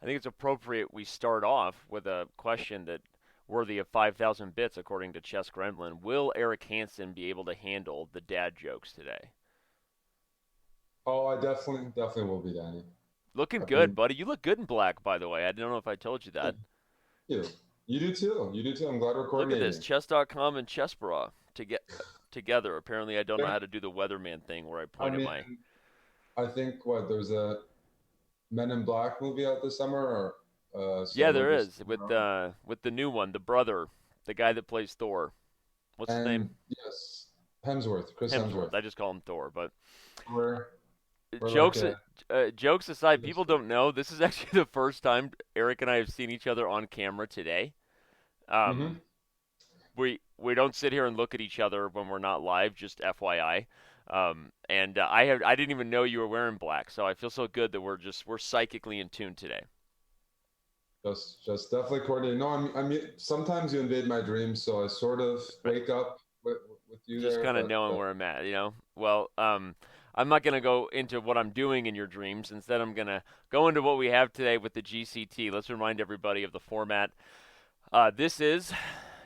I think it's appropriate we start off with a question that worthy of 5,000 bits, according to Chess Gremlin. Will Eric Hansen be able to handle the dad jokes today? Oh, I definitely will be, Danny. Looking I've good, been buddy. You look good in black, by the way. I don't know if I told you that. Thank you. You do too. You do too. I'm glad we're Look at this, coordinating. chess.com and Chessbra to get together. Apparently, I don't know Yeah. how to do the weatherman thing where I I point at mean, my. I think what there's a Men in Black movie out this summer, or Yeah, so there just is with the new one, the brother, the guy that plays Thor. What's his name? and yes, Hemsworth, Chris Hemsworth. Hemsworth. I just call him Thor. But We're we're like jokes jokes aside, people chemistry. don't know this is actually the first time Eric and I have seen each other on camera today. Um, Mm-hmm. we don't sit here and look at each other when we're not live. Just FYI. And I didn't even know you were wearing black, so I feel so good that we're psychically in tune today. Just definitely coordinating. No, I mean, sometimes you invade my dreams, so I sort of Right. wake up with you Just there, kind of but knowing where I'm at, you know. Well, I'm not gonna go into what I'm doing in your dreams. Instead, I'm gonna go into what we have today with the GCT. Let's remind everybody of the format. This is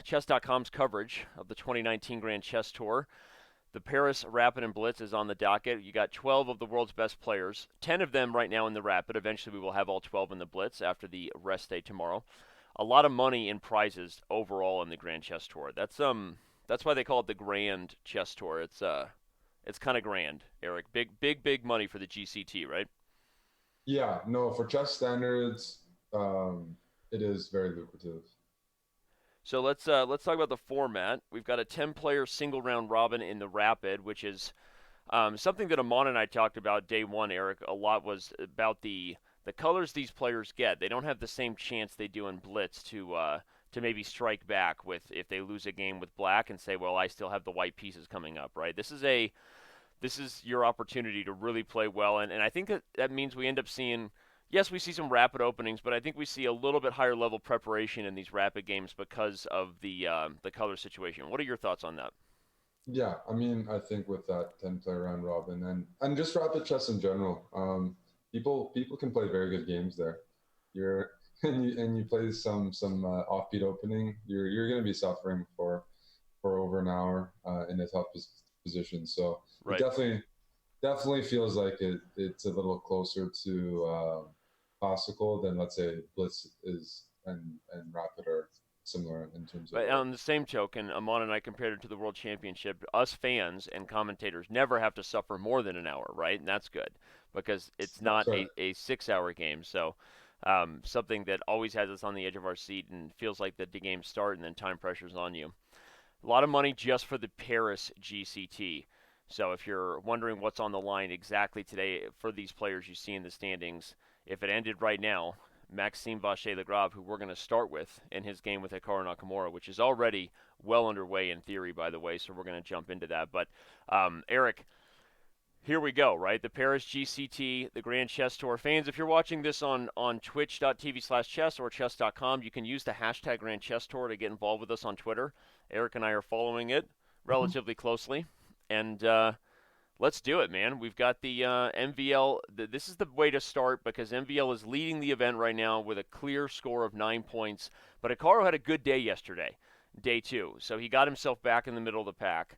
Chess.com's coverage of the 2019 Grand Chess Tour. The Paris Rapid and Blitz is on the docket. You got 12 of the world's best players, 10 of them right now in the Rapid. Eventually, we will have all 12 in the Blitz after the rest day tomorrow. A lot of money in prizes overall in the Grand Chess Tour. That's why they call it the Grand Chess Tour. It's kind of grand, Eric. Big money for the GCT, right? yeah, no, for chess standards, it is very lucrative. So let's talk about the format. We've got a 10-player single round robin in the Rapid, which is something that Amon and I talked about day one, Eric, a lot was about the colors these players get. They don't have the same chance they do in Blitz to maybe strike back with if they lose a game with black and say, well, I still have the white pieces coming up, right? This is your opportunity to really play well, and I think that means we end up seeing. Yes, we see some rapid openings, but I think we see a little bit higher level preparation in these rapid games because of the color situation. What are your thoughts on that? Yeah, I mean, I think with that 10-player round robin and just rapid chess in general, people can play very good games there. You're and you play some offbeat opening, you're going to be suffering for over an hour in a tough position. So it Right. definitely feels like it's a little closer to classical than let's say Blitz is and Rapid are similar in terms of But on the same token, Amon and I compared it to the World Championship. Us fans and commentators never have to suffer more than an hour, right? And that's good because it's not that's right. a 6 hour game. So something that always has us on the edge of our seat and feels like the games start and then time pressure's on you. A lot of money just for the Paris GCT. So if you're wondering what's on the line exactly today for these players you see in the standings, if it ended right now, Maxime Vacher-Lagrave, who we're going to start with in his game with Hikaru Nakamura, which is already well underway in theory, by the way, so we're going to jump into that. But Eric, here we go, right? The Paris GCT, the Grand Chess Tour. Fans, if you're watching this on twitch.tv/chess or chess.com, you can use the hashtag Grand Chess Tour to get involved with us on Twitter. Eric and I are following it Mhm. relatively closely. And let's do it, man. We've got the MVL. This is the way to start because MVL is leading the event right now with a clear score of 9 points. But Hikaru had a good day yesterday, day two. So he got himself back in the middle of the pack.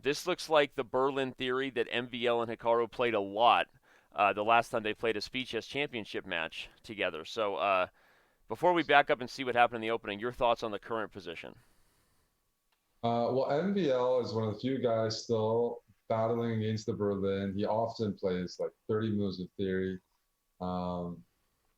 This looks like the Berlin theory that MVL and Hikaru played a lot the last time they played a Speed Chess Championship match together. So before we back up and see what happened in the opening, your thoughts on the current position? Well, NBL is one of the few guys still battling against the Berlin. He often plays like 30 moves of theory. Um,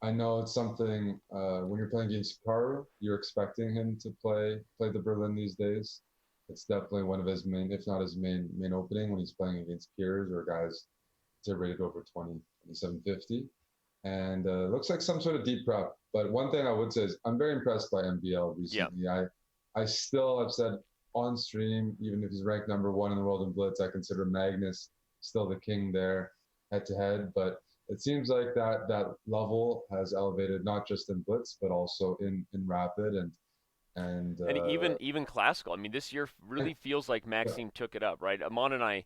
I know it's something when you're playing against Karu, you're expecting him to play the Berlin these days. It's definitely one of his main, if not his main opening when he's playing against peers or guys that are rated over 20, 2750. And looks like some sort of deep prep. But one thing I would say is I'm very impressed by MBL Yeah. recently. I still have said on stream, even if he's ranked number one in the world in Blitz, I consider Magnus still the king there head to head. But it seems like that level has elevated not just in Blitz but also in Rapid and And even classical. I mean, this year really feels like yeah, Maxime took it up, right? Amon and I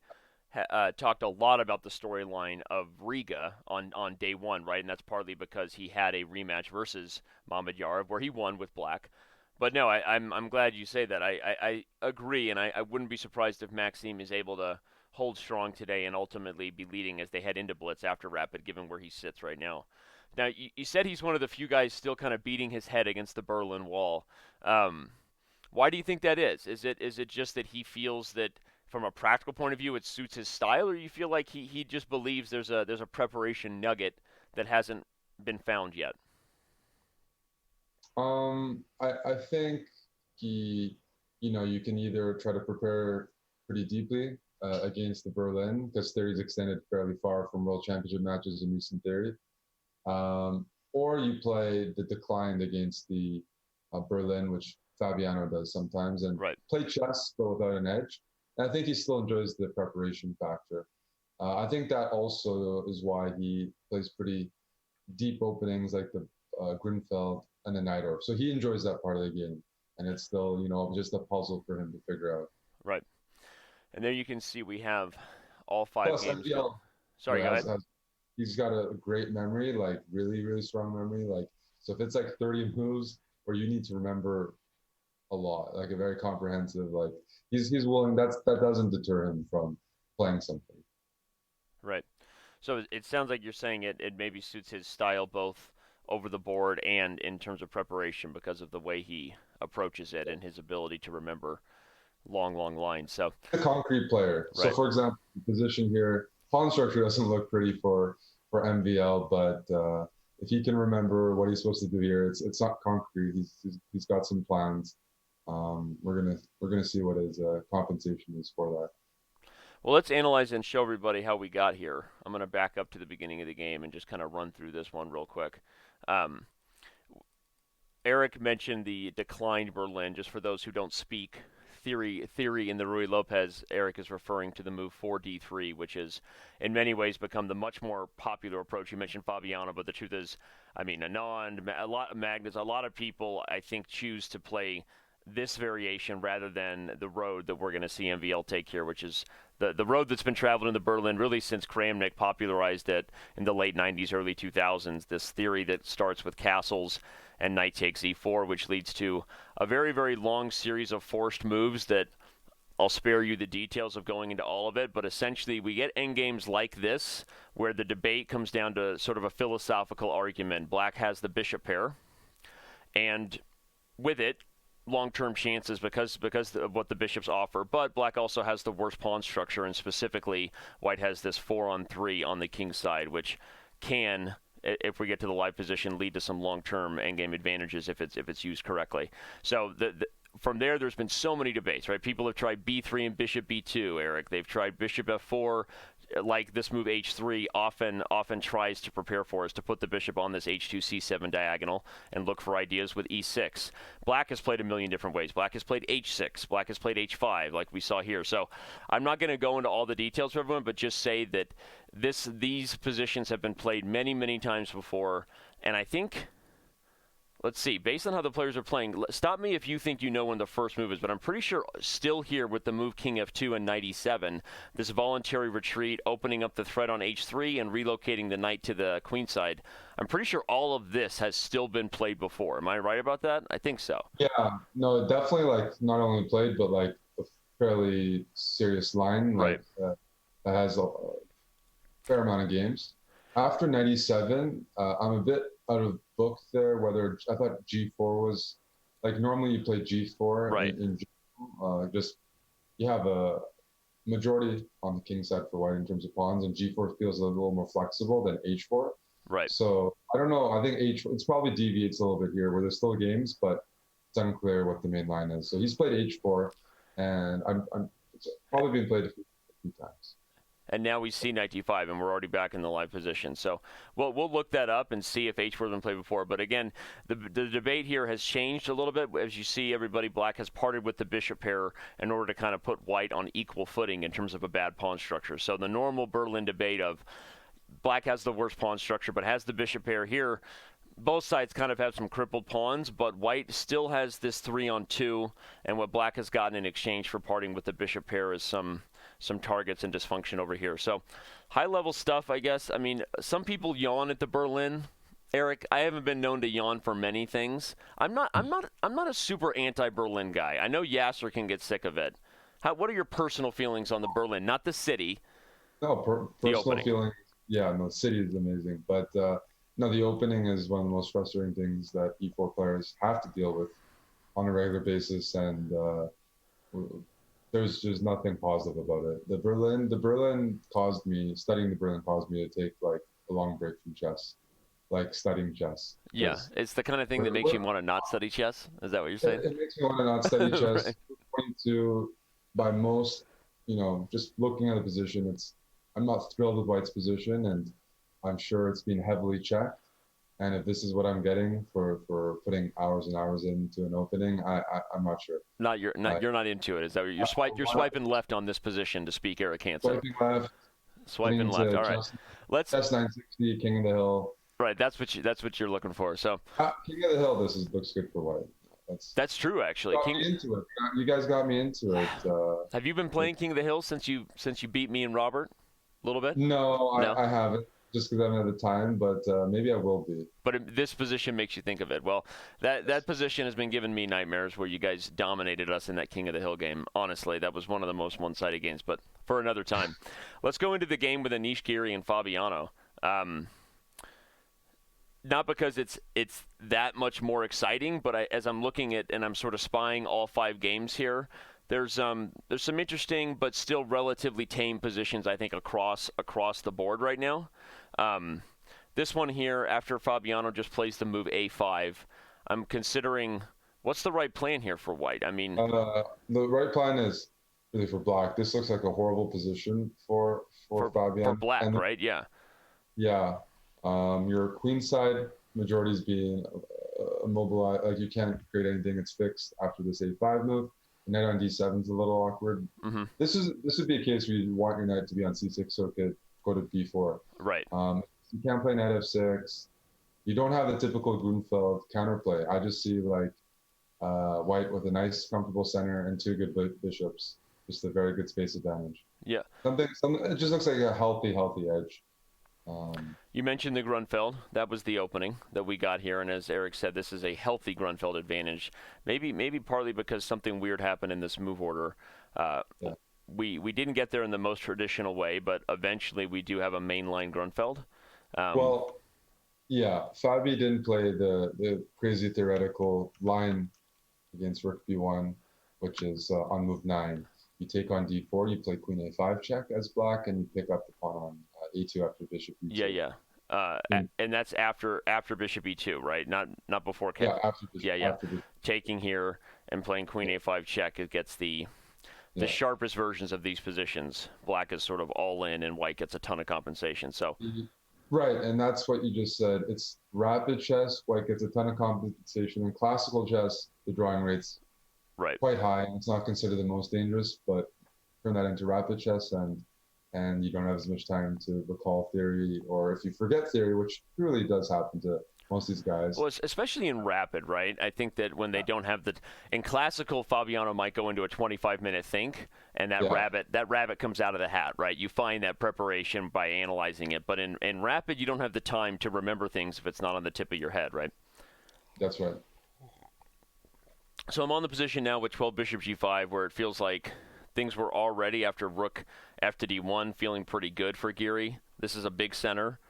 talked a lot about the storyline of Riga on day one, right? And that's partly because he had a rematch versus Mamedyarov where he won with black. But no, I'm glad you say that. I agree, and I wouldn't be surprised if Maxime is able to hold strong today and ultimately be leading as they head into Blitz after Rapid, given where he sits right now. Now, you said he's one of the few guys still kind of beating his head against the Berlin Wall. Um, why do you think that is? Is it just that he feels that from a practical point of view it suits his style, or you feel like he just believes there's a preparation nugget that hasn't been found yet? I think he, you can either try to prepare pretty deeply against the Berlin because theory's extended fairly far from World Championship matches in recent theory, or you play the declined against the Berlin, which Fabiano does sometimes, and Right. play chess but without an edge. And I think he still enjoys the preparation factor. I think that also is why he plays pretty deep openings like the Grinfeld and the Najdorf. So he enjoys that part of the game, and it's still just a puzzle for him to figure out. Right. And there you can see we have all five Plus, games. MVL Sorry, go ahead. he's got a great memory, like really really strong memory. Like so, if it's like 30 moves, where you need to remember a lot, like a very comprehensive, like he's willing. That doesn't deter him from playing something. Right. So it sounds like you're saying it maybe suits his style both over the board and in terms of preparation because of the way he approaches it and his ability to remember long lines. So, A concrete player. So, right. for example, the position here, pawn structure doesn't look pretty for MVL, but if he can remember what he's supposed to do here, it's not concrete. He's got some plans. We're gonna see what his compensation is for that. Well, let's analyze and show everybody how we got here. I'm going to back up to the beginning of the game and just kind of run through this one real quick. Um, Eric mentioned the declined Berlin. Just for those who don't speak theory in the Rui Lopez, Eric is referring to the move 4d3, which has in many ways become the much more popular approach. You mentioned Fabiano, but the truth is, I mean, Anand, a lot of Magnus, a lot of people, I think, choose to play this variation rather than the road that we're going to see MVL take here, which is the road that's been traveled into Berlin really since Kramnik popularized it in the late 90s, early 2000s. This theory that starts with castles and knight takes e4, which leads to a very, very long series of forced moves that I'll spare you the details of going into all of it, but essentially we get endgames like this where the debate comes down to sort of a philosophical argument. Black has the bishop pair, and with it, long-term chances because of what the bishops offer, but black also has the worst pawn structure, and specifically white has this 4-on-3 on the king side, which can, if we get to the live position, lead to some long-term endgame advantages if it's used correctly. So from there's been so many debates, right? People have tried b3 and bishop b2, Eric. They've tried bishop f4, like this move h3 often tries to prepare for, is to put the bishop on this h2 c7 diagonal and look for ideas with e6. Black has played a million different ways. Black has played h6. Black has played h5, like we saw here. So I'm not going to go into all the details for everyone, but just say that these positions have been played many times before, and I think. Let's see. Based on how the players are playing, stop me if you think you know when the first move is, but I'm pretty sure still here with the move king f2 and knight e7, this voluntary retreat, opening up the threat on h3 and relocating the knight to the queen side. I'm pretty sure all of this has still been played before. Am I right about that? I think so. Yeah, no, definitely like not only played, but like a fairly serious line, Right. like that has a fair amount of games. After 97, I'm a bit out of book there, whether I thought G4 was like normally you play G4 Right. in just you have a majority on the king side for white in terms of pawns, and G4 feels a little more flexible than H4. Right. So I don't know. I think it's probably deviates a little bit here where there's still games, but it's unclear what the main line is. So he's played H4, and it's probably been played a few times. And now we see knight d5, and we're already back in the live position. So we'll look that up and see if h4 has been played before. But again, the debate here has changed a little bit. As you see, everybody, black has parted with the bishop pair in order to kind of put white on equal footing in terms of a bad pawn structure. So the normal Berlin debate of black has the worst pawn structure but has the bishop pair here. Both sides kind of have some crippled pawns, but white still has this 3-on-2, and what black has gotten in exchange for parting with the bishop pair is some some targets and dysfunction over here. So high-level stuff, I guess. I mean, some people yawn at the Berlin. Eric, I haven't been known to yawn for many things. I'm not a super anti-Berlin guy. I know Yasser can get sick of it. What are your personal feelings on the Berlin? Not the city. No, The personal opening. feeling. Yeah, no, the city is amazing, but no, the opening is one of the most frustrating things that E4 players have to deal with on a regular basis, and there's just nothing positive about it. Studying the Berlin caused me to take like a long break from chess, like studying chess. Yeah, it's the kind of thing that makes you want to not study chess. Is that what you're saying? It makes me want to not study chess. Right. According to, by most, just looking at the position, I'm not thrilled with White's position, and I'm sure it's been heavily checked. And if this is what I'm getting for putting hours and hours into an opening, I'm not sure. You're not into it. Is that what you're swiping left on this position to speak Eric Hansen? Swiping left. Swiping left. All right. Let's. That's 960, King of the Hill. Right. That's what you're looking for. So. King of the Hill. Looks good for White. That's true, actually. Me into it. You guys got me into it. Have you been playing King of the Hill since you beat me and Robert a little bit? No, I haven't. Just because I haven't had the time, but maybe I will be. But this position makes you think of it. Well, that position has been giving me nightmares where you guys dominated us in that King of the Hill game. Honestly, that was one of the most one-sided games, but for another time. Let's go into the game with Anish Giri and Fabiano. Not because it's that much more exciting, but as I'm looking at and I'm sort of spying all 5 games here, there's some interesting but still relatively tame positions, I think, across the board right now. This one here, after Fabiano just plays the move A5, I'm considering what's the right plan here for White. I mean, the right plan is really for Black. This looks like a horrible position for Fabiano. For Black, right? Yeah. Yeah. Your queenside majority is being immobilized. Like you can't create anything. It's fixed after this A5 move. Knight on D7 is a little awkward. Mm-hmm. This would be a case where you want your knight to be on C6, so it could go to B4. Right. You can't play knight F6. You don't have the typical Grunfeld counterplay. I just see like White with a nice, comfortable center and 2 good bishops. Just a very good space advantage. Yeah. Something. It just looks like a healthy edge. You mentioned the Grunfeld. That was the opening that we got here, and as Eric said, this is a healthy Grunfeld advantage. Maybe partly because something weird happened in this move order. Yeah. We didn't get there in the most traditional way, but eventually we do have a mainline Grunfeld. Well, yeah, Fabi didn't play the crazy theoretical line against Rook B1, which is on move 9. You take on D4, you play Queen A5 check as Black, and you pick up the pawn on A2 after Bishop E2. Yeah. And that's after Bishop E2, right? Not before. Yeah, after Bishop. Yeah. After Bishop. Taking here and playing Queen A5 check, it gets the sharpest versions of these positions. Black is sort of all in, and White gets a ton of compensation. So. Right, and that's what you just said. It's rapid chess. White gets a ton of compensation. In classical chess, the drawing rate's quite high, and it's not considered the most dangerous. But turn that into rapid chess, and you don't have as much time to recall theory, or if you forget theory, which really does happen to most of these guys. Well, especially in rapid, right? I think that when they don't have in classical, Fabiano might go into a 25-minute think, and that rabbit comes out of the hat, right? You find that preparation by analyzing it, but in rapid, you don't have the time to remember things if it's not on the tip of your head, right? That's right. So I'm on the position now with 12 Bishop G5, where it feels like things were already after Rook F to D1 feeling pretty good for Giri. This is a big center,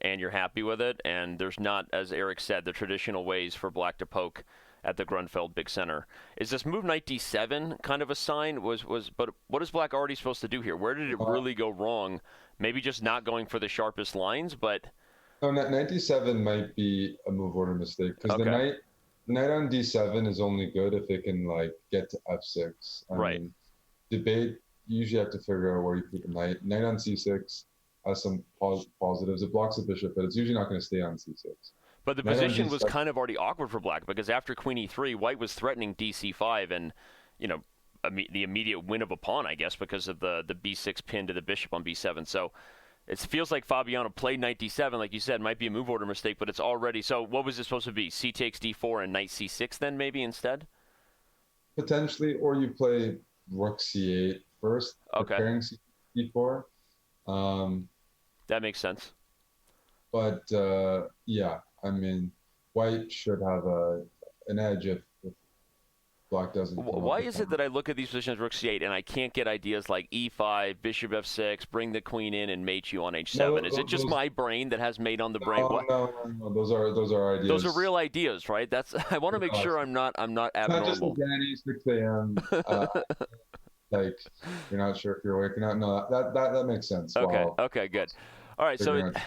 and you're happy with it, and there's not, as Eric said, the traditional ways for Black to poke at the Grunfeld big center. Is this move Knight D7 kind of a sign? But what is Black already supposed to do here? Where did it really go wrong? Maybe just not going for the sharpest lines, but... No, Knight D7 might be a move order mistake, because the knight on D7 is only good if it can like get to F6. I mean, debate, you usually have to figure out where you put the knight. Knight on C6 has some positives. It blocks the bishop, but it's usually not going to stay on C6. But the position was kind of already awkward for Black, because after Queen E3, White was threatening DC5 and, the immediate win of a pawn, I guess, because of the B6 pin to the bishop on B7. So it feels like Fabiano played Knight D7, like you said, might be a move order mistake, but it's already... So what was it supposed to be? C takes D4 and Knight C6 then, maybe, instead? Potentially, or you play Rook C8 first, preparing C8 d4. Um, That makes sense. but yeah, I mean, white should have an edge if black doesn't come up Why with is it one. that I look at these positions rook c8 and I can't get ideas like e5, bishop f6, bring the queen in and mate you on h7? No, Is it just those my brain that has mate on the brain? no, What? no, no, no. Those are Those are ideas. real ideas, right? That's I want to make No, sure it's I'm not not just the abnormal. Danny 6 a.m. Like you're not sure if you're awake or not. No, that makes sense. Okay, While okay, good. All right, so figuring out.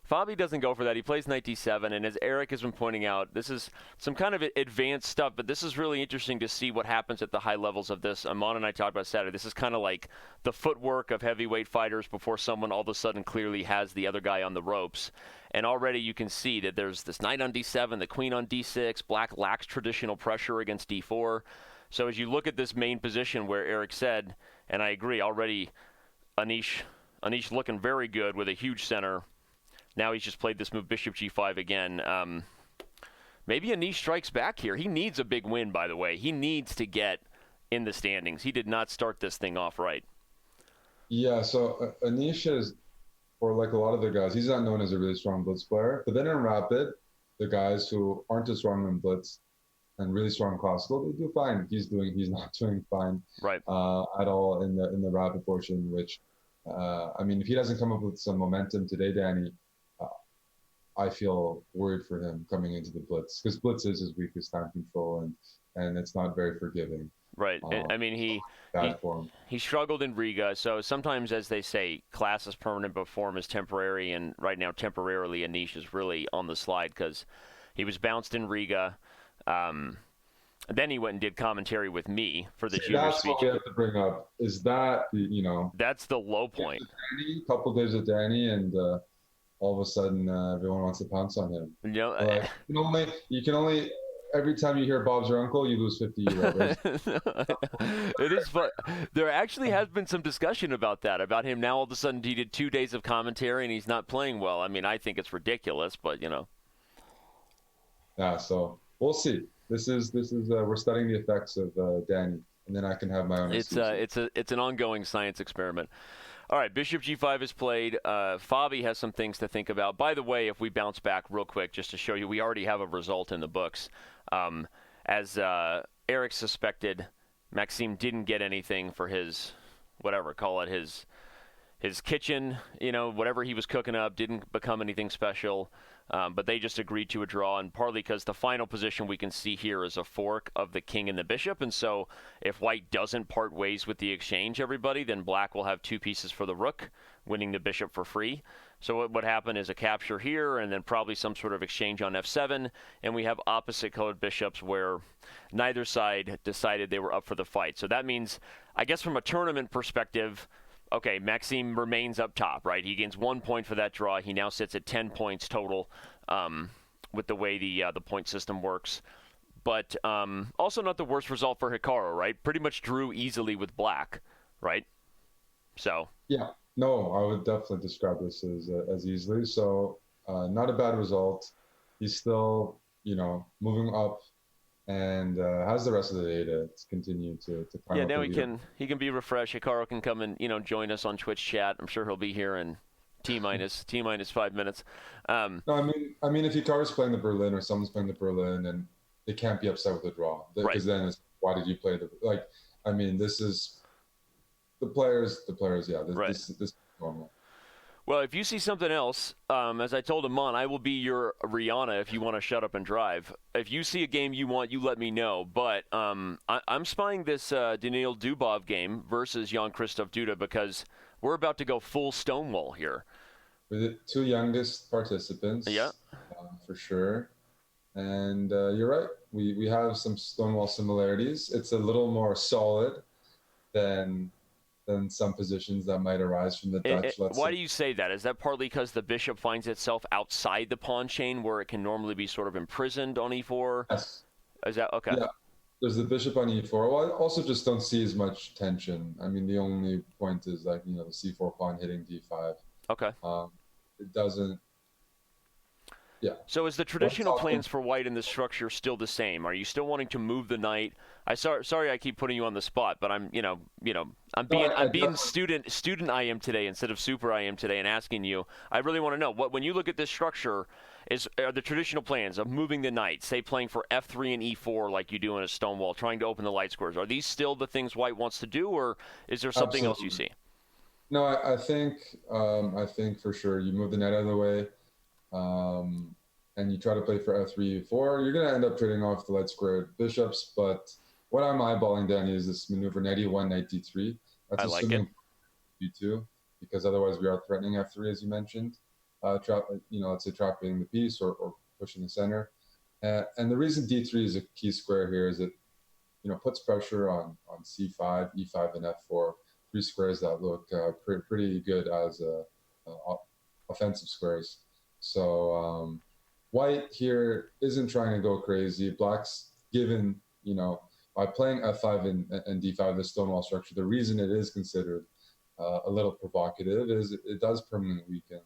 Fabi doesn't go for that. He plays knight d7, and as Eric has been pointing out, this is some kind of advanced stuff, but this is really interesting to see what happens at the high levels of this. Amon and I talked about Saturday. This is kind of like the footwork of heavyweight fighters before someone all of a sudden clearly has the other guy on the ropes. And already you can see that there's this knight on d7, the queen on d6. Black lacks traditional pressure against d4. So as you look at this main position where Eric said, and I agree, already Anish looking very good with a huge center. Now he's just played this move, bishop g5 again. Maybe Anish strikes back here. He needs a big win, by the way. He needs to get in the standings. He did not start this thing off right. Yeah, so Anish is, for like a lot of the guys, he's not known as a really strong blitz player. But then in rapid, the guys who aren't as strong in blitz and really strong classical, they do fine. He's not doing fine Right. at all in the rapid portion. Which, I mean, if he doesn't come up with some momentum today, Danny, I feel worried for him coming into the blitz because blitz is his weakest time control and it's not very forgiving. Right. Um, I mean, he bad form. he struggled in Riga, so sometimes, as they say, class is permanent, but form is temporary. And right now, temporarily, Anish is really on the slide because he was bounced in Riga. Then he went and did commentary with me for the junior That's speech. what we have to bring up. Is that That's the low point. Danny, couple days with Danny, and all of a sudden everyone wants to pounce on him. You know, Like you can only every time you hear Bob's your uncle, you lose 50 euros. it is fun. There actually has been some discussion about that, about him now all of a sudden he did 2 days of commentary and he's not playing well. I mean, I think it's ridiculous, but Yeah, so we'll see. This is we're studying the effects of Danny, and then I can have my own. it's an ongoing science experiment. All right, bishop g5 is played. Fabi has some things to think about. By the way, if we bounce back real quick, just to show you, we already have a result in the books. As Eric suspected, Maxime didn't get anything for his, whatever, call it his kitchen, whatever he was cooking up didn't become anything special. But they just agreed to a draw, and partly because the final position we can see here is a fork of the king and the bishop, and so if white doesn't part ways with the exchange, everybody, then black will have 2 pieces for the rook, winning the bishop for free. So what would happen is a capture here, and then probably some sort of exchange on f7, and we have opposite colored bishops where neither side decided they were up for the fight. So that means, I guess from a tournament perspective, okay, Maxime remains up top, right? He gains 1 point for that draw. He now sits at 10 points total with the way the point system works. But also not the worst result for Hikaru, right? Pretty much drew easily with black, right? So. Yeah, no, I would definitely describe this as easily. So not a bad result. He's still, moving up and has the rest of the day to continue to climb up now the leader. he can be refreshed. Hikaru can come and join us on Twitch chat. I'm sure he'll be here in t minus 5 minutes. No, I mean, if Hikaru's playing the Berlin or someone's playing the Berlin, and they can't be upset with the draw because Right. then it's why did you play the like? I mean, this is the players. Yeah, Right. this is normal. Well, if you see something else, as I told Amon, I will be your Rihanna if you want to shut up and drive. If you see a game you want, you let me know. But I'm spying this Daniil Dubov game versus Jan-Krzysztof Duda because we're about to go full Stonewall here. We're the 2 youngest participants. Yeah. For sure. And you're right. We have some Stonewall similarities. It's a little more solid than some positions that might arise from the Dutch. Why do you say that? Is that partly because the bishop finds itself outside the pawn chain where it can normally be sort of imprisoned on e4? Yes. Is that okay? Yeah. There's the bishop on e4. Well, I also just don't see as much tension. I mean, the only point is like, the c4 pawn hitting d5. Okay. It doesn't. Yeah. So is the White's traditional often plans for white in this structure still the same? Are you still wanting to move the knight? Sorry I keep putting you on the spot, but I'm no, being I definitely student I am today instead of super I am today and asking you. I really want to know what when you look at this structure are the traditional plans of moving the knight, say playing for f3 and e4 like you do in a Stonewall, trying to open the light squares. Are these still the things white wants to do, or is there something else you absolutely. see? No, I think for sure you move the knight out of the way, um, and you try to play for f3, e4. You're going to end up trading off the light squared bishops, but what I'm eyeballing, Danny, is this maneuver knight e1, knight d3. That's I like it. assuming b2, because otherwise we are threatening f3, as you mentioned. Let's say trapping the piece or pushing the center. And the reason d3 is a key square here is it puts pressure on c5, e5, and f4, three squares that look pretty good as offensive squares. So white here isn't trying to go crazy. Black's given, by playing f5 and d5, the Stonewall structure, the reason it is considered a little provocative is it does permanently weaken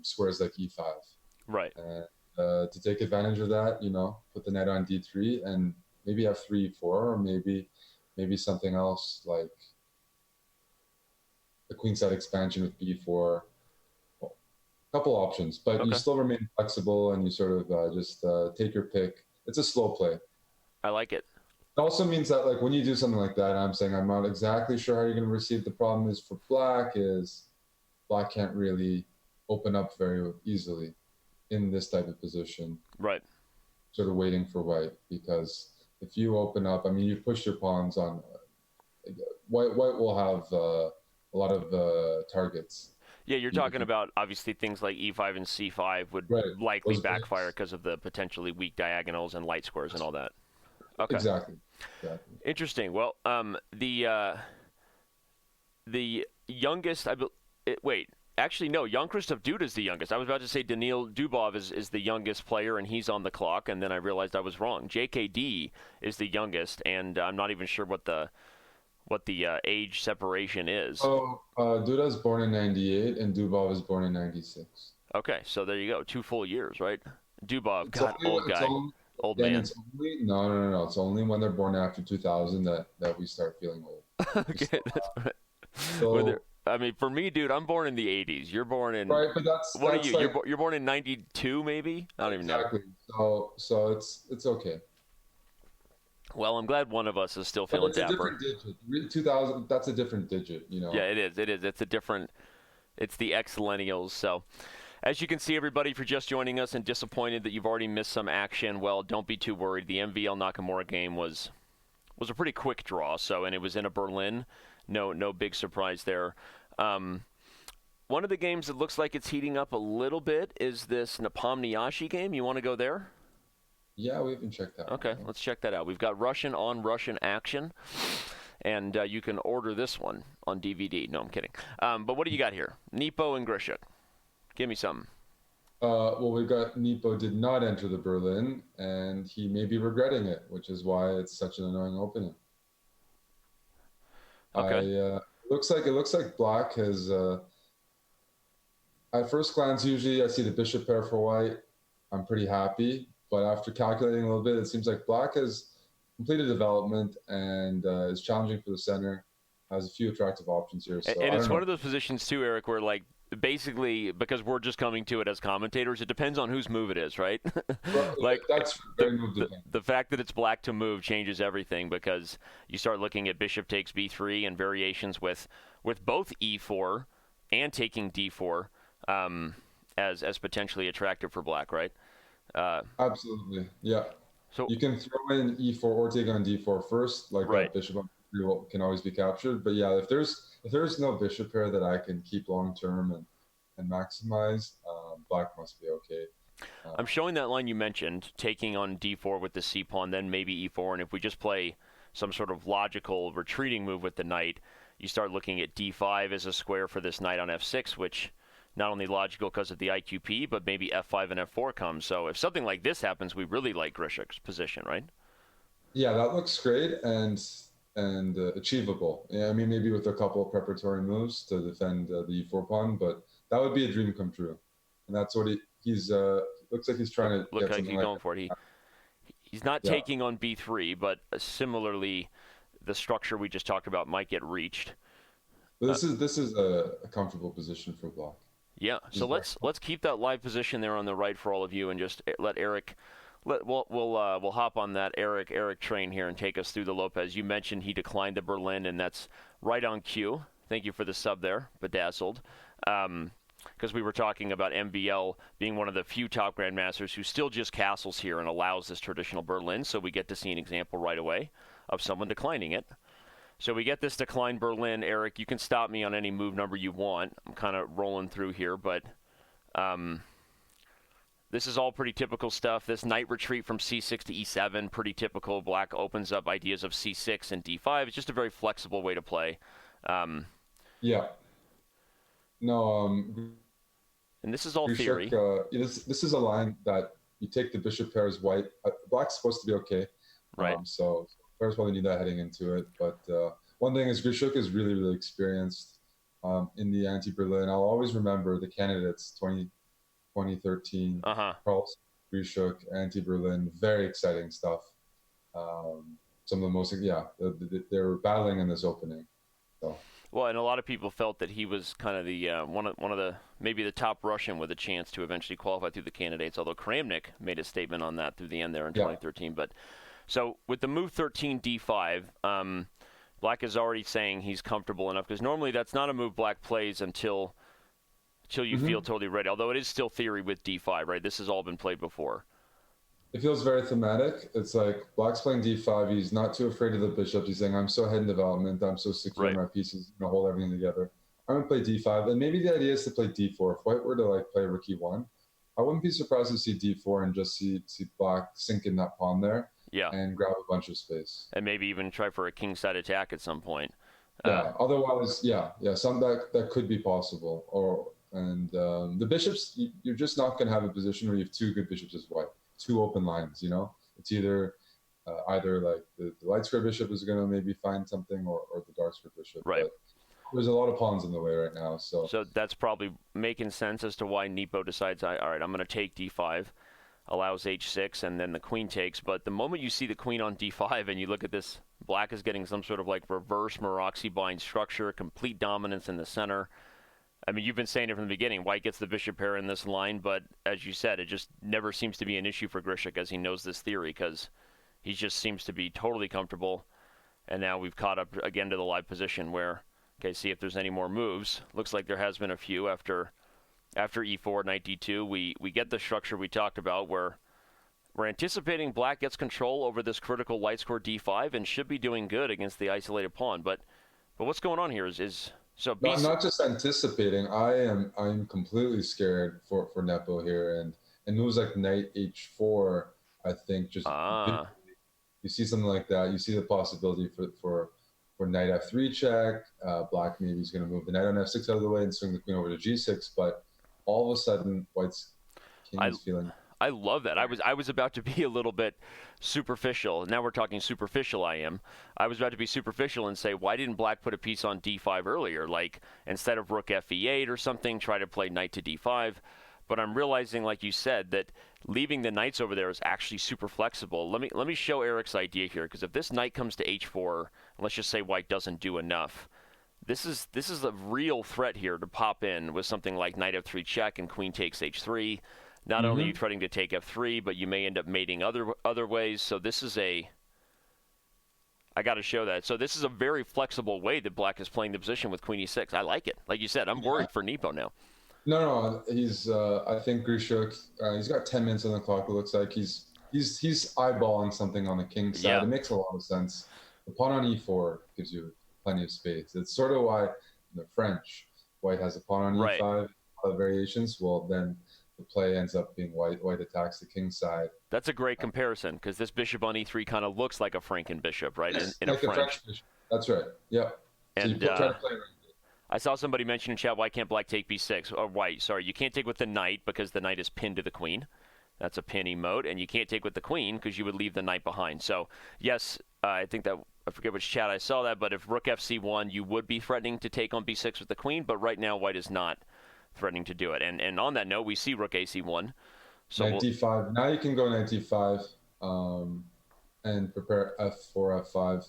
squares like e5. Right. And to take advantage of that, put the knight on d3 and maybe f3, e4, or maybe something else like the queenside expansion with b4. Well, a couple options, but you Okay. still remain flexible and you sort of just take your pick. It's a slow play. It I like it. also means that like when you do something like that, I'm saying I'm not exactly sure how you're going to receive. The problem is for black is black can't really open up very easily in this type of position, Right. sort of waiting for white, because if you open up, I mean, you push your pawns on white will have a lot of targets. Yeah, you're If talking you, about obviously things like e5 and c5 would right, likely those backfire base. because of the potentially weak diagonals and light squares and all that. Okay, Exactly. Exactly. interesting. Well, the youngest, wait, actually no, Jan Christoph Duda is the youngest. I was about to say Daniil Dubov is the youngest player and he's on the clock, and then I realized I was wrong. JKD is the youngest, and I'm not even sure what the age separation is. So Duda is born in '98 and Dubov is born in '96. Okay, so there you go, 2 full years, right? Dubov, It's God, only old it's guy, only old then man. it's only no. It's only when they're born after 2000 that we start feeling old. We Okay, still that's right. When so I mean, for me, dude, I'm born in the '80s. You're born in right, but that's what are you? that's like You're born in '92, maybe? I don't even know. exactly. So it's okay. Well, I'm glad one of us is still But feeling it's a dapper. different digit. 2000, that's a different digit, Yeah, it is. It is. It's a different. It's the Xennials. So, as you can see, everybody, if you're just joining us and disappointed that you've already missed some action, well, don't be too worried. The MVL Nakamura game was a pretty quick draw. So, and it was in a Berlin. No big surprise there. Um, One of the games that looks like it's heating up a little bit is this Nepomniachtchi game. You want to go there? Yeah, we haven't checked that one Okay, out. let's check that out. We've got Russian on Russian action, and you can order this one on DVD. No, I'm kidding. But what do you got here? Nepo and Grischuk. Give me something. Well, we got Nepo did not enter the Berlin, and he may be regretting it, which is why it's such an annoying opening. I Okay. it looks like Black has at first glance usually I see the bishop pair for white. I'm pretty happy, but after calculating a little bit, it seems like Black has completed development and is challenging for the center. Has a few attractive options here, so And I don't it's one know. of those positions too, Eric, where like basically because we're just coming to it as commentators, it depends on whose move it is, right? Like That's the, very move the dependent. the fact that it's black to move changes everything because you start looking at bishop takes b3 and variations with both e4 and taking d4 as potentially attractive for black, right? Uh, Absolutely, yeah. so You can throw in e4 or take on d4 first, like right. that bishop on d3 can always be captured. But yeah, if there's no bishop pair that I can keep long term and maximize, black must be okay. I'm showing that line you mentioned, taking on d4 with the c pawn, then maybe e4, and if we just play some sort of logical retreating move with the knight, you start looking at d5 as a square for this knight on f6, which not only logical because of the IQP, but maybe f5 and f4 comes. So if something like this happens, we really like Grishuk's position, right? Yeah, that looks great and achievable. Yeah, I mean maybe with a couple of preparatory moves to defend the e4 pawn, but that would be a dream come true, and that's what he's looks like he's trying to Look get like something he's like going for it. that. He's not Yeah, taking on b3, but similarly, the structure we just talked about might get reached. but Uh, this is a comfortable position for Black. yeah, so He's very let's keep that live position there on the right for all of you, and just let Eric. We'll hop on that Eric train here and take us through the Lopez. You mentioned he declined the Berlin, and that's right on cue. Thank you for the sub there, Bedazzled. Because we were talking about MBL being one of the few top grandmasters who still just castles here and allows this traditional Berlin, so we get to see an example right away of someone declining it. So we get this decline Berlin. Eric, you can stop me on any move number you want. I'm kind of rolling through here, but this is all pretty typical stuff. This knight retreat from c6 to e7, pretty typical. Black opens up ideas of c6 and d5. It's just a very flexible way to play. Yeah. No, And this is all Grischuk, theory. this is a line that you take the bishop pair as white. Black's supposed to be okay. Right. So pairs probably need that heading into it. But one thing is Grischuk is really, really experienced in the anti-Berlin. I'll always remember the candidates, 2013, Carlsen, Grischuk, anti-Berlin, very exciting stuff. Some of the most, they're battling in this opening. So. Well, and a lot of people felt that he was kind of the one of the maybe the top Russian with a chance to eventually qualify through the candidates. Although Kramnik made a statement on that through the end there in 2013. But so with the move 13 d5, Black is already saying he's comfortable enough, because normally that's not a move Black plays until you feel totally ready. Although it is still theory with d5, right? This has all been played before. It feels very thematic. It's like Black's playing d5. He's not too afraid of the bishop. He's saying, I'm so ahead in development. I'm so secure in my pieces. I'm going to hold everything together. I'm going to play d5. And maybe the idea is to play d4. If White were to like play rook e1, I wouldn't be surprised to see d4 and just see Black sink in that pawn there and grab a bunch of space. And maybe even try for a kingside attack at some point. Otherwise, some that could be possible. And the bishops, you're just not going to have a position where you have two good bishops as White. Two open lines, it's either like the light square bishop is going to maybe find something, or the dark square bishop. Right. But there's a lot of pawns in the way right now. So that's probably making sense as to why Nepo decides, all right, I'm going to take d5, allows h6, and then the queen takes. But the moment you see the queen on d5 and you look at this, Black is getting some sort of like reverse Maroczy bind structure, complete dominance in the center. I mean, you've been saying it from the beginning. White gets the bishop pair in this line, but as you said, it just never seems to be an issue for Grischuk, as he knows this theory, because he just seems to be totally comfortable. And now we've caught up again to the live position where, okay, see if there's any more moves. Looks like there has been a few after e4, knight d2. We get the structure we talked about where we're anticipating Black gets control over this critical light score d5 and should be doing good against the isolated pawn. But what's going on here is so I'm not just anticipating. I'm completely scared for Nepo here, and moves like knight h4. I think just you see something like that. You see the possibility for knight f3 check. Black maybe is going to move the knight on f6 out of the way and swing the queen over to g6. But all of a sudden, White's king is feeling. I love that. I was about to be a little bit superficial. Now we're talking superficial. I was about to be superficial and say, why didn't Black put a piece on d5 earlier? Like, instead of rook fe8 or something, try to play knight to d5. But I'm realizing, like you said, that leaving the knights over there is actually super flexible. Let me show Eric's idea here, because if this knight comes to h4, and let's just say White doesn't do enough, this is a real threat here to pop in with something like knight f3 check and queen takes h3. Not only are you threatening to take f3, but you may end up mating other ways. So this is I got to show that. So this is a very flexible way that Black is playing the position with queen e6. I like it. Like you said, I'm worried for Nepo now. No, he's. I think Grischuk. He's got 10 minutes on the clock. It looks like he's eyeballing something on the king side. Yeah. It makes a lot of sense. The pawn on e4 gives you plenty of space. It's sort of why in the French, White has a pawn on e5. Other variations. Well, then the play ends up being White attacks the king side. That's a great comparison, because this bishop on e3 kind of looks like a Franken bishop, right? Yes, in like a French bishop. That's right. Yep. And so try to play right. I saw somebody mention in chat, why can't Black take b6? Or White, sorry, you can't take with the knight because the knight is pinned to the queen. That's a pin emote. And you can't take with the queen because you would leave the knight behind. So, yes, I think that, I forget which chat I saw that, but if rook fc1, you would be threatening to take on b6 with the queen, but right now White is not threatening to do it. And on that note, we see rook AC1. So Knight d5. Now you can go knight d5 and prepare f4, f5.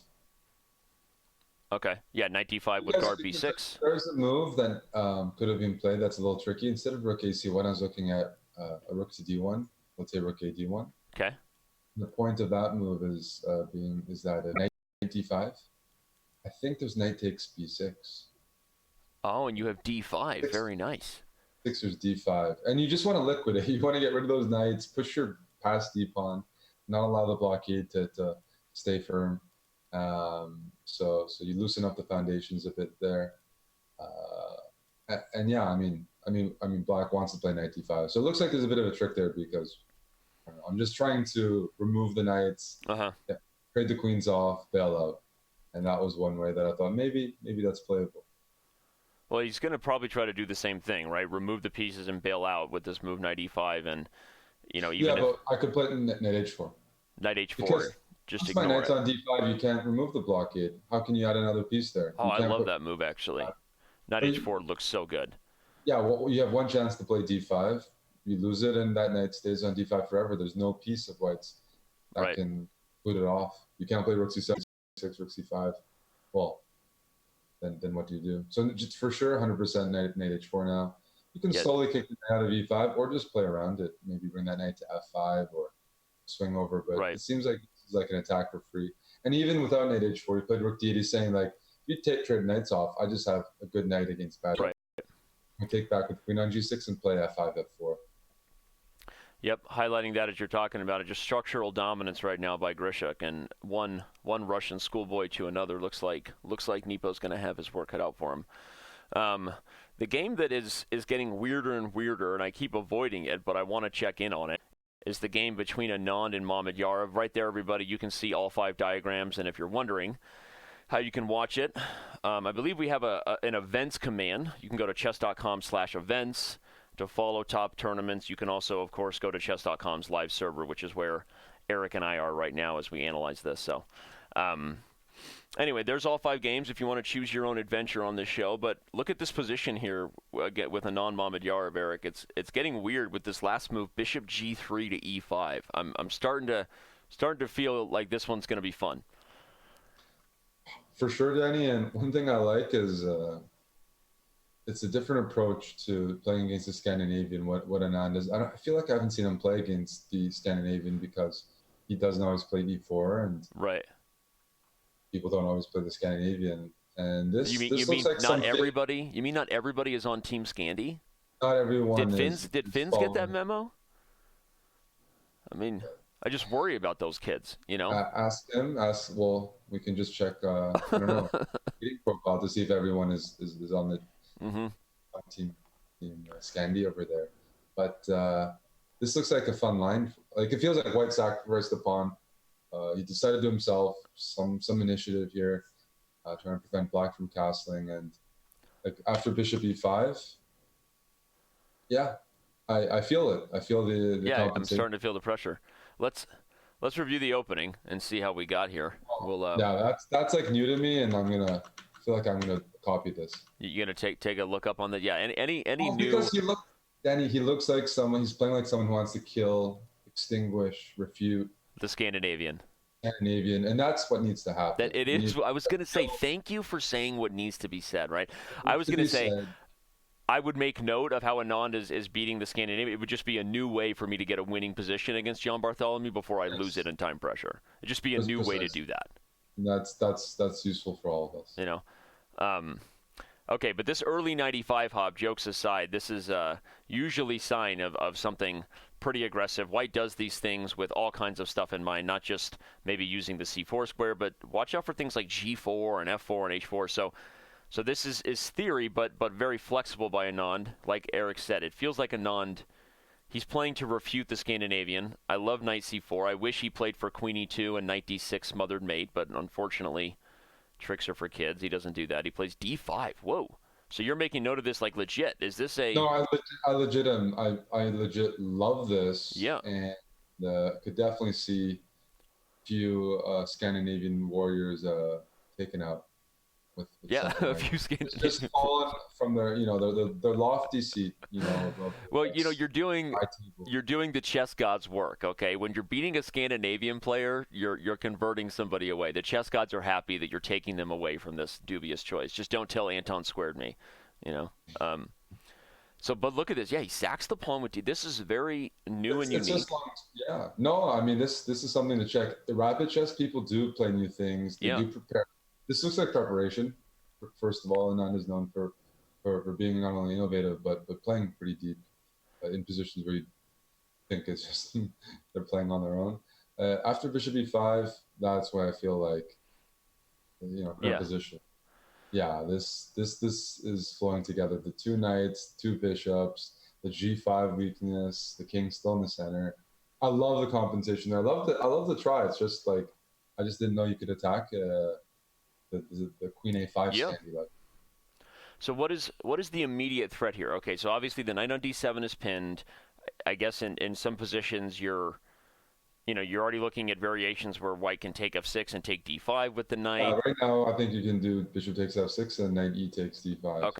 okay, yeah, knight d5 with guard b6. There's a move that could have been played that's a little tricky. Instead of rook ac1, I was looking at a rook to d1. Let's say rook a d1. Okay. The point of that move is that a knight d5. I think there's knight takes b6. Oh, and you have d5. Very nice. Sixers d5, and you just want to liquidate. You want to get rid of those knights, push your past d pawn, not allow the blockade to stay firm. So you loosen up the foundations a bit there. And yeah, I mean, Black wants to play knight d5, so it looks like there's a bit of a trick there because I'm just trying to remove the knights, trade the queens off, bail out, and that was one way that I thought maybe that's playable. Well, he's going to probably try to do the same thing, right? Remove the pieces and bail out with this move knight e5, and even but I could play knight h4. Knight h4, because just my ignore knight's it. on d5, you can't remove the blockade. How can you add another piece there? Oh, I love that move actually. Knight h4 looks so good. Yeah, well, you have one chance to play d5. You lose it, and that knight stays on d5 forever. There's no piece of white's that can put it off. You can't play rook c7, rook c5. Well, then what do you do? So just for sure, 100% knight h4 now. You can slowly kick the knight out of e5 or just play around it. Maybe bring that knight to f5 or swing over. But it seems like it's like an attack for free. And even without knight h4, you played rook d8, saying like, if you trade knights off, I just have a good knight against bad. I take back with queen on g6 and play f5, f4. Yep, highlighting that as you're talking about it, just structural dominance right now by Grischuk, and one Russian schoolboy to another. Looks like Nepo's going to have his work cut out for him. The game that is getting weirder and weirder, and I keep avoiding it, but I want to check in on it, is the game between Anand and Mamedyarov. Right there, everybody, you can see all 5 diagrams, and if you're wondering how you can watch it, I believe we have an events command. You can go to chess.com/events. to follow top tournaments. You can also, of course, go to chess.com's live server, which is where Eric and I are right now as we analyze this. So anyway, there's all 5 games if you want to choose your own adventure on this show. But look at this position here with Anand Mamedyarov, Eric. It's getting weird with this last move, bishop g3 to e5. I'm starting to feel like this one's going to be fun. For sure, Danny. And one thing I like is it's a different approach to playing against the Scandinavian, what Anand is. I feel like I haven't seen him play against the Scandinavian because he doesn't always play e4, and people don't always play the Scandinavian. And this looks like not everybody. You mean not everybody is on Team Scandi? Not everyone. Did Finns get that memo? I mean, I just worry about those kids. Ask him. Well, we can just check. I don't know, profile to see if everyone is on the. Team Scandi over there, but this looks like a fun line. Like it feels like White sacrificed the pawn. He decided to himself some initiative here, trying to prevent Black from castling. And like after Bishop e5, I feel it. I feel the I'm starting to feel the pressure. Let's review the opening and see how we got here. That's like new to me, and I feel like I'm gonna copy this. You're gonna take a look up on that? Yeah. Any new? Because he looks like someone. He's playing like someone who wants to kill, extinguish, refute the Scandinavian, and that's what needs to happen. That it is. I was gonna say thank you for saying what needs to be said. Right. I was gonna say I would make note of how Anand is beating the Scandinavian. It would just be a new way for me to get a winning position against Jan Bartholomew before I lose it in time pressure. It'd just be a new way to do that. That's useful for all of us. Okay, but this early 95 hop, jokes aside, this is usually sign of something pretty aggressive. White does these things with all kinds of stuff in mind, not just maybe using the c4 square, but watch out for things like g4 and f4 and h4. So this is theory, but very flexible by Anand. Like Eric said, it feels like Anand, he's playing to refute the Scandinavian. I love knight c4. I wish he played for queen e2 and knight d6 smothered mate, but unfortunately, tricks are for kids. He doesn't do that. He plays d5. Whoa. So you're making note of this like legit. Is this a... No, I legit am. I legit love this. Yeah. And could definitely see few Scandinavian warriors taken out. with Yeah, something a like few it's just fallen from their their lofty seat, of Well, chess high table. you're doing the chess gods work, okay? When you're beating a Scandinavian player, you're converting somebody away. The chess gods are happy that you're taking them away from this dubious choice. Just don't tell Anton squared me, you know. Um, but look at this. Yeah, he sacks the pawn with D. This is very new and It's just unique. long. Yeah. No, I mean this is something to check. The rapid chess people do play new things. They Yeah, do prepare. This looks like preparation. First of all, Anand is known for being not only innovative but playing pretty deep in positions where you think it's just they're playing on their own. After bishop e5, that's why I feel like current yeah, position. Yeah, this is flowing together. The two knights, two bishops, the g5 weakness, the king still in the center. I love the compensation. I love the try. It's just like I just didn't know you could attack the queen a5 yeah. stand. Like So what is the immediate threat here? Okay, so obviously the knight on d7 is pinned. I guess in some positions you're already looking at variations where white can take f6 and take d5 with the knight. right now, I think you can do bishop takes f6 and knight e takes d5. Okay.